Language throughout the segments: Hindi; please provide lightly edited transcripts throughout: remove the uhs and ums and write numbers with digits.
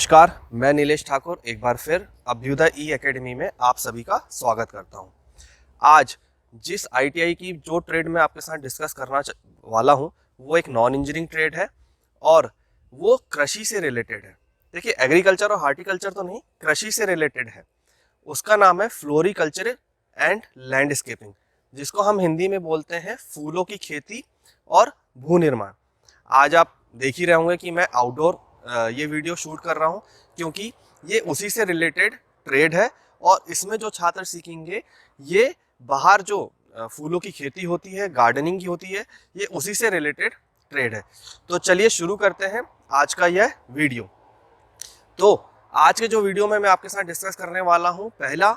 नमस्कार, मैं नीलेश ठाकुर एक बार फिर अभ्युदय ई एकेडमी में आप सभी का स्वागत करता हूं। आज जिस आईटीआई की जो ट्रेड मैं आपके साथ डिस्कस करना वाला हूं वो एक नॉन इंजीनियरिंग ट्रेड है और वो कृषि से रिलेटेड है। देखिए, एग्रीकल्चर और हार्टिकल्चर तो नहीं, कृषि से रिलेटेड है। उसका नाम है फ्लोरिकल्चर एंड लैंडस्केपिंग, जिसको हम हिंदी में बोलते हैं फूलों की खेती और भू निर्माण। आज आप देख ही रहे होंगे कि मैं आउटडोर ये वीडियो शूट कर रहा हूँ, क्योंकि ये उसी से रिलेटेड ट्रेड है और इसमें जो छात्र सीखेंगे ये बाहर जो फूलों की खेती होती है, गार्डनिंग की होती है, ये उसी से रिलेटेड ट्रेड है। तो चलिए शुरू करते हैं आज का यह वीडियो। तो आज के जो वीडियो में मैं आपके साथ डिस्कस करने वाला हूँ, पहला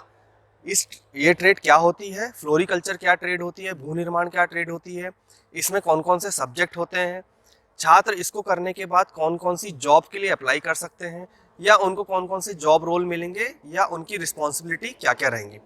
ये ट्रेड क्या होती है, फ्लोरिकल्चर क्या ट्रेड होती है, भू निर्माण क्या ट्रेड होती है, इसमें कौन कौन से सब्जेक्ट होते हैं, छात्र इसको करने के बाद कौन कौन सी जॉब के लिए अप्लाई कर सकते हैं या उनको कौन कौन से जॉब रोल मिलेंगे या उनकी रिस्पॉन्सिबिलिटी क्या क्या रहेंगी,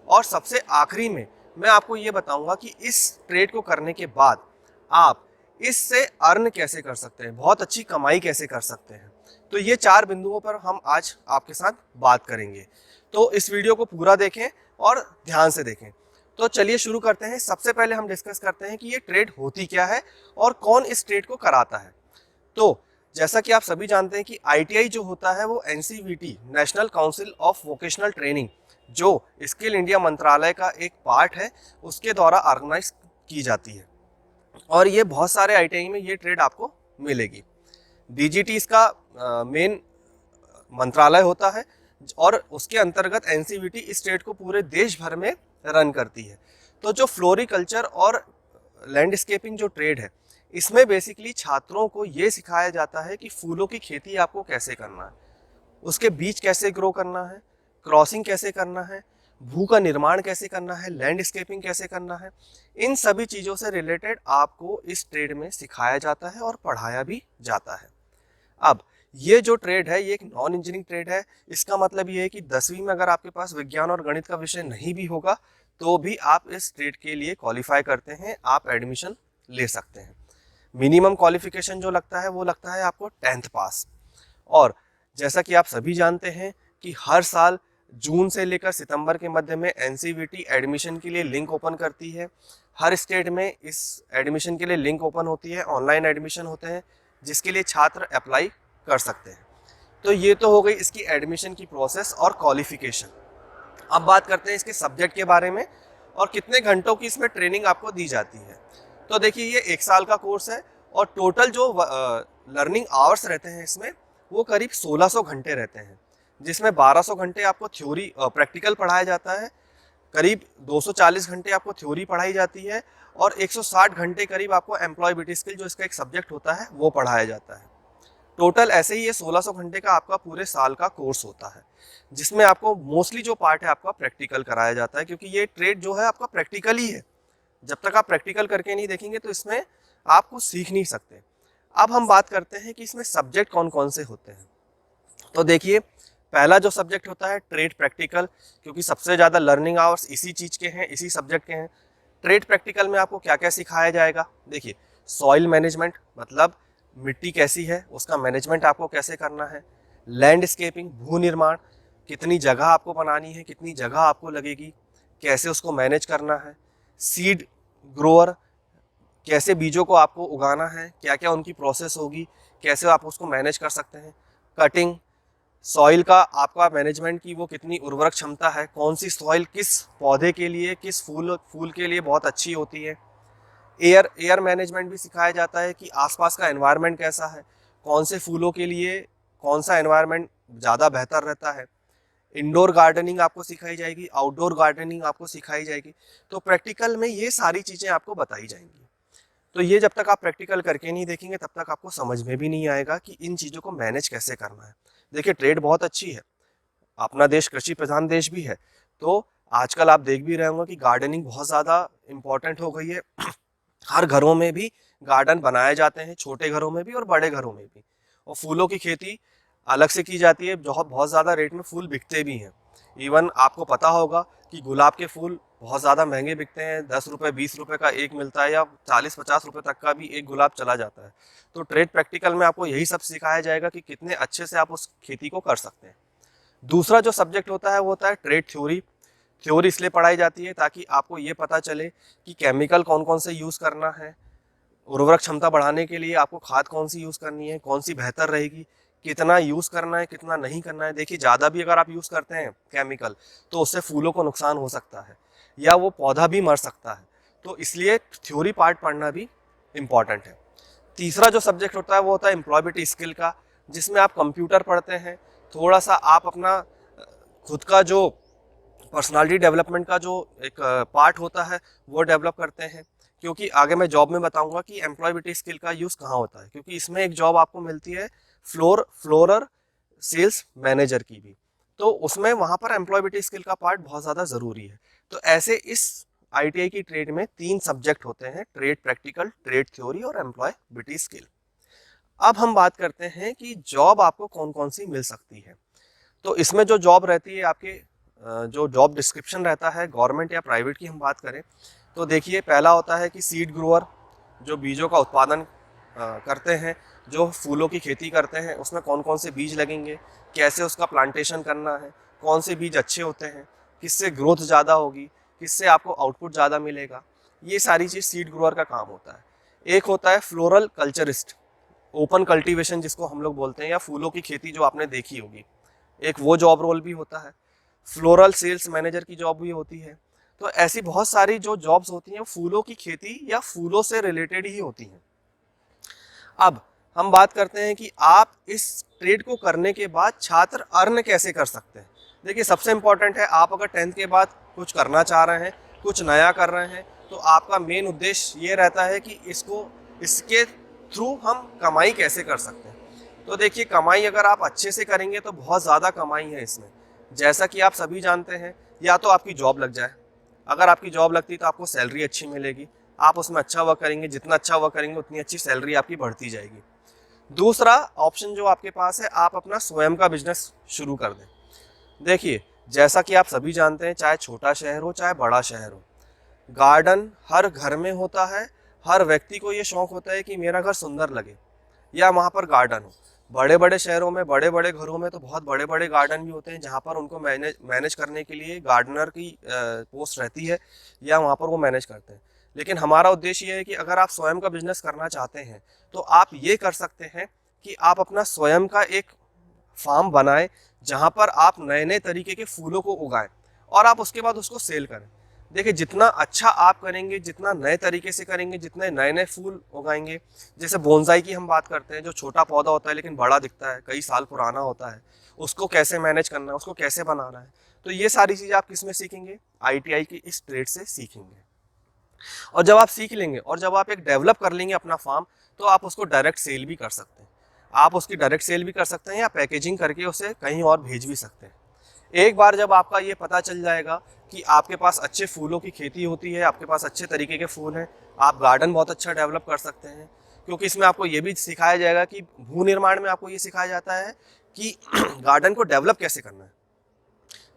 और सबसे आखिरी में मैं आपको ये बताऊंगा कि इस ट्रेड को करने के बाद आप इससे अर्न कैसे कर सकते हैं, बहुत अच्छी कमाई कैसे कर सकते हैं। तो ये 4 बिंदुओं पर हम आज आपके साथ बात करेंगे। तो इस वीडियो को पूरा देखें और ध्यान से देखें। तो चलिए शुरू करते हैं। सबसे पहले हम डिस्कस करते हैं कि ये ट्रेड होती क्या है और कौन इस ट्रेड को कराता है। तो जैसा कि आप सभी जानते हैं कि आईटीआई जो होता है वो NCVT, national council of vocational training, जो स्किल इंडिया मंत्रालय का एक पार्ट है, उसके द्वारा ऑर्गेनाइज की जाती है और ये बहुत सारे आईटीआई में ये ट्रेड आपको मिलेगी। डीजीटी इसका मेन मंत्रालय होता है और उसके अंतर्गत एनसीवीटी इस ट्रेड को पूरे देश भर में रन करती है। तो जो फ्लोरिकल्चर और लैंडस्केपिंग जो ट्रेड है, इसमें बेसिकली छात्रों को ये सिखाया जाता है कि फूलों की खेती आपको कैसे करना है, उसके बीज कैसे ग्रो करना है, क्रॉसिंग कैसे करना है, भू का निर्माण कैसे करना है, लैंडस्केपिंग कैसे करना है। इन सभी चीज़ों से रिलेटेड आपको इस ट्रेड में सिखाया जाता है और पढ़ाया भी जाता है। अब ये जो ट्रेड है ये एक नॉन इंजीनियरिंग ट्रेड है। इसका मतलब ये है कि 10वीं में अगर आपके पास विज्ञान और गणित का विषय नहीं भी होगा तो भी आप इस ट्रेड के लिए क्वालिफाई करते हैं, आप एडमिशन ले सकते हैं। मिनिमम क्वालिफिकेशन जो लगता है वो लगता है आपको 10th पास। और जैसा कि आप सभी जानते हैं कि हर साल जून से लेकर सितंबर के मध्य में एनसीवीटी एडमिशन के लिए लिंक ओपन करती है। हर स्टेट में इस एडमिशन के लिए लिंक ओपन होती है, ऑनलाइन एडमिशन होते हैं जिसके लिए छात्र अप्लाई कर सकते हैं। तो ये तो हो गई इसकी एडमिशन की प्रोसेस और क्वालिफिकेशन। अब बात करते हैं इसके सब्जेक्ट के बारे में और कितने घंटों की इसमें ट्रेनिंग आपको दी जाती है। तो देखिए, ये 1 साल का कोर्स है और टोटल जो लर्निंग आवर्स रहते हैं इसमें वो करीब 1600 घंटे रहते हैं, जिसमें 1200 घंटे आपको थ्योरी प्रैक्टिकल पढ़ाया जाता है, करीब 240 घंटे आपको थ्योरी पढ़ाई जाती है और 160 घंटे करीब आपको एम्प्लॉयबिलिटी स्किल जो इसका एक सब्जेक्ट होता है वो पढ़ाया जाता है। टोटल ऐसे ही ये 1600 घंटे का आपका पूरे साल का कोर्स होता है, जिसमें आपको मोस्टली जो पार्ट है आपका प्रैक्टिकल कराया जाता है, क्योंकि ये ट्रेड जो है आपका प्रैक्टिकल ही है। जब तक आप प्रैक्टिकल करके नहीं देखेंगे तो इसमें आप कुछ सीख नहीं सकते। अब हम बात करते हैं कि इसमें सब्जेक्ट कौन कौन से होते हैं। तो देखिए, पहला जो सब्जेक्ट होता है ट्रेड प्रैक्टिकल, क्योंकि सबसे ज़्यादा लर्निंग आवर्स इसी चीज़ के हैं, इसी सब्जेक्ट के हैं। ट्रेड प्रैक्टिकल में आपको क्या क्या सिखाया जाएगा। देखिए, सॉइल मैनेजमेंट, मतलब मिट्टी कैसी है उसका मैनेजमेंट आपको कैसे करना है। लैंडस्केपिंग, भू निर्माण, कितनी जगह आपको बनानी है, कितनी जगह आपको लगेगी, कैसे उसको मैनेज करना है। सीड ग्रोअर, कैसे बीजों को आपको उगाना है, क्या क्या उनकी प्रोसेस होगी, कैसे आप उसको मैनेज कर सकते हैं। कटिंग, सॉइल का आपका मैनेजमेंट की वो कितनी उर्वरक क्षमता है, कौन सी सॉइल किस पौधे के लिए, किस फूल के लिए बहुत अच्छी होती है। एयर मैनेजमेंट भी सिखाया जाता है कि आसपास का एनवायरनमेंट कैसा है, कौन से फूलों के लिए कौन सा एनवायरनमेंट ज़्यादा बेहतर रहता है। इंडोर गार्डनिंग आपको सिखाई जाएगी, आउटडोर गार्डनिंग आपको सिखाई जाएगी। तो प्रैक्टिकल में ये सारी चीज़ें आपको बताई जाएंगी। तो ये जब तक आप प्रैक्टिकल करके नहीं देखेंगे तब तक आपको समझ में भी नहीं आएगा कि इन चीज़ों को मैनेज कैसे करना है। देखिए, ट्रेड बहुत अच्छी है, अपना देश कृषि प्रधान देश भी है, तो आजकल आप देख भी रहे होंगे कि गार्डनिंग बहुत ज़्यादा इम्पोर्टेंट हो गई है। हर घरों में भी गार्डन बनाए जाते हैं, छोटे घरों में भी और बड़े घरों में भी। और फूलों की खेती अलग से की जाती है, बहुत बहुत ज़्यादा रेट में फूल बिकते भी हैं। इवन आपको पता होगा कि गुलाब के फूल बहुत ज़्यादा महंगे बिकते हैं, 10 रुपये 20 रुपये का एक मिलता है, या 40-50 रुपये तक का भी एक गुलाब चला जाता है। तो ट्रेड प्रैक्टिकल में आपको यही सब सिखाया जाएगा कि कितने अच्छे से आप उस खेती को कर सकते हैं। दूसरा जो सब्जेक्ट होता है वो होता है ट्रेड थ्योरी। थ्योरी इसलिए पढ़ाई जाती है ताकि आपको ये पता चले कि केमिकल कौन कौन से यूज़ करना है, उर्वरक क्षमता बढ़ाने के लिए आपको खाद कौन सी यूज़ करनी है, कौन सी बेहतर रहेगी, कितना यूज़ करना है, कितना नहीं करना है। देखिए, ज़्यादा भी अगर आप यूज़ करते हैं केमिकल तो उससे फूलों को नुकसान हो सकता है या वो पौधा भी मर सकता है। तो इसलिए थ्योरी पार्ट पढ़ना भी इम्पॉर्टेंट है। तीसरा जो सब्जेक्ट होता है वो होता है एम्प्लॉयबिलिटी स्किल का, जिसमें आप कंप्यूटर पढ़ते हैं, थोड़ा सा आप अपना खुद का जो पर्सनालिटी डेवलपमेंट का जो एक पार्ट होता है वो डेवलप करते हैं। क्योंकि आगे मैं जॉब में बताऊंगा कि एम्प्लॉयबिलिटी स्किल का यूज़ कहाँ होता है, क्योंकि इसमें एक जॉब आपको मिलती है फ्लोरर सेल्स मैनेजर की भी, तो उसमें वहाँ पर एम्प्लॉयबिलिटी स्किल का पार्ट बहुत ज़्यादा ज़रूरी है। तो ऐसे इस ITI की ट्रेड में 3 सब्जेक्ट होते हैं, ट्रेड प्रैक्टिकल, ट्रेड थ्योरी और एम्प्लॉयबिलिटी स्किल। अब हम बात करते हैं कि जॉब आपको कौन कौन सी मिल सकती है। तो इसमें जो जॉब रहती है आपके जो जॉब डिस्क्रिप्शन रहता है गवर्नमेंट या प्राइवेट की हम बात करें तो देखिए, पहला होता है कि सीड ग्रोअर, जो बीजों का उत्पादन करते हैं, जो फूलों की खेती करते हैं, उसमें कौन कौन से बीज लगेंगे, कैसे उसका प्लांटेशन करना है, कौन से बीज अच्छे होते हैं, किससे ग्रोथ ज़्यादा होगी, किससे आपको आउटपुट ज़्यादा मिलेगा, ये सारी चीज़ सीड ग्रोअर का काम होता है। एक होता है फ्लोरल कल्चरिस्ट, ओपन कल्टीवेशन जिसको हम लोग बोलते हैं, या फूलों की खेती जो आपने देखी होगी, एक वो जॉब रोल भी होता है। फ्लोरल सेल्स मैनेजर की जॉब भी होती है। तो ऐसी बहुत सारी जो जॉब्स होती हैं फूलों की खेती या फूलों से रिलेटेड ही होती हैं। अब हम बात करते हैं कि आप इस ट्रेड को करने के बाद छात्र अर्न कैसे कर सकते हैं। देखिए, सबसे इम्पॉर्टेंट है, आप अगर 10th के बाद कुछ करना चाह रहे हैं, कुछ नया कर रहे हैं, तो आपका मेन उद्देश्य ये रहता है कि इसके थ्रू हम कमाई कैसे कर सकते हैं। तो देखिए, कमाई अगर आप अच्छे से करेंगे तो बहुत ज़्यादा कमाई है इसमें। जैसा कि आप सभी जानते हैं, या तो आपकी जॉब लग जाए, अगर आपकी जॉब लगती तो आपको सैलरी अच्छी मिलेगी, आप उसमें अच्छा वर्क करेंगे, जितना अच्छा वर्क करेंगे उतनी अच्छी सैलरी आपकी बढ़ती जाएगी। दूसरा ऑप्शन जो आपके पास है, आप अपना स्वयं का बिजनेस शुरू कर दें। देखिए, जैसा कि आप सभी जानते हैं, चाहे छोटा शहर हो चाहे बड़ा शहर हो, गार्डन हर घर में होता है। हर व्यक्ति को ये शौक होता है कि मेरा घर सुंदर लगे या वहाँ पर गार्डन हो। बड़े बड़े शहरों में, बड़े बड़े घरों में तो बहुत बड़े बड़े गार्डन भी होते हैं जहाँ पर उनको मैनेज करने के लिए गार्डनर की पोस्ट रहती है, या वहाँ पर वो मैनेज करते हैं। लेकिन हमारा उद्देश्य ये है कि अगर आप स्वयं का बिजनेस करना चाहते हैं तो आप ये कर सकते हैं कि आप अपना स्वयं का एक फार्म बनाएं, जहाँ पर आप नए नए तरीके के फूलों को उगाएं और आप उसके बाद उसको सेल करें। देखिए, जितना अच्छा आप करेंगे, जितना नए तरीके से करेंगे, जितने नए नए फूल उगाएंगे, जैसे बोनसाई की हम बात करते हैं, जो छोटा पौधा होता है लेकिन बड़ा दिखता है, कई साल पुराना होता है, उसको कैसे मैनेज करना है, उसको कैसे बनाना है, तो ये सारी चीज़ें आप किस में सीखेंगे, ITI की इस ट्रेड से सीखेंगे। और जब आप सीख लेंगे और जब आप एक डेवलप कर लेंगे अपना फार्म, तो आप उसको डायरेक्ट सेल भी कर सकते हैं। आप उसकी डायरेक्ट सेल भी कर सकते हैं या पैकेजिंग करके उसे कहीं और भेज भी सकते हैं। एक बार जब आपका ये पता चल जाएगा कि आपके पास अच्छे फूलों की खेती होती है, आपके पास अच्छे तरीके के फूल हैं, आप गार्डन बहुत अच्छा डेवलप कर सकते हैं। क्योंकि इसमें आपको ये भी सिखाया जाएगा कि भू निर्माण में आपको ये सिखाया जाता है कि गार्डन को डेवलप कैसे करना है,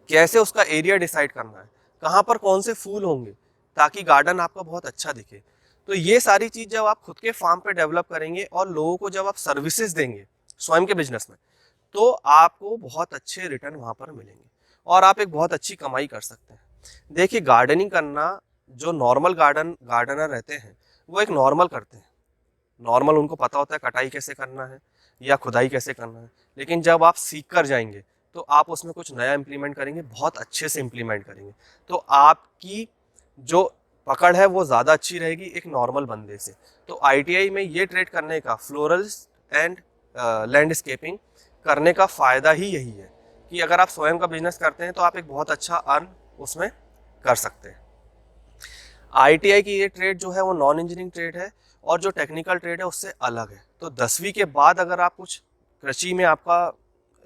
कैसे उसका एरिया डिसाइड करना है, कहाँ पर कौन से फूल होंगे ताकि गार्डन आपका बहुत अच्छा दिखे। तो ये सारी चीज़ जब आप खुद के फार्म पे डेवलप करेंगे और लोगों को जब आप सर्विसेज देंगे स्वयं के बिजनेस में, तो आपको बहुत अच्छे रिटर्न वहाँ पर मिलेंगे और आप एक बहुत अच्छी कमाई कर सकते हैं। देखिए, गार्डनिंग करना, जो नॉर्मल गार्डनर रहते हैं वो एक नॉर्मल करते हैं, नॉर्मल उनको पता होता है कटाई कैसे करना है या खुदाई कैसे करना है। लेकिन जब आप सीख कर जाएंगे तो आप उसमें कुछ नया इम्प्लीमेंट करेंगे, बहुत अच्छे से इम्प्लीमेंट करेंगे, तो आपकी जो पकड़ है वो ज़्यादा अच्छी रहेगी एक नॉर्मल बंदे से। तो ITI में ये ट्रेड करने का, फ्लोरल्स एंड लैंडस्केपिंग करने का फ़ायदा ही यही है कि अगर आप स्वयं का बिजनेस करते हैं तो आप एक बहुत अच्छा अर्न उसमें कर सकते हैं। ITI की ये ट्रेड जो है वो नॉन इंजीनियरिंग ट्रेड है और जो टेक्निकल ट्रेड है उससे अलग है। तो 10वीं के बाद अगर आप कुछ कृषि में आपका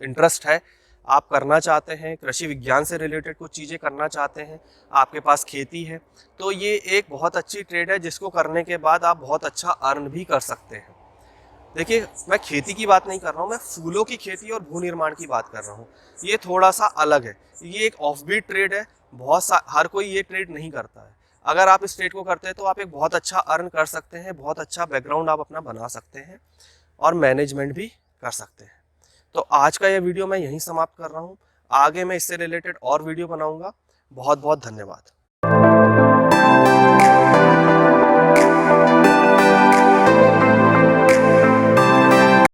इंटरेस्ट है, आप करना चाहते हैं, कृषि विज्ञान से रिलेटेड कुछ चीज़ें करना चाहते हैं, आपके पास खेती है, तो ये एक बहुत अच्छी ट्रेड है जिसको करने के बाद आप बहुत अच्छा अर्न भी कर सकते हैं। देखिए, मैं खेती की बात नहीं कर रहा हूँ, मैं फूलों की खेती और भू निर्माण की बात कर रहा हूँ। ये थोड़ा सा अलग है, ये एक ऑफबीट ट्रेड है। हर कोई ये ट्रेड नहीं करता है। अगर आप इस ट्रेड को करते हैं तो आप एक बहुत अच्छा अर्न कर सकते हैं, बहुत अच्छा बैकग्राउंड आप अपना बना सकते हैं और मैनेजमेंट भी कर सकते हैं। तो आज का ये वीडियो मैं यहीं समाप्त कर रहा हूँ। आगे मैं इससे रिलेटेड और वीडियो बनाऊंगा। बहुत बहुत धन्यवाद।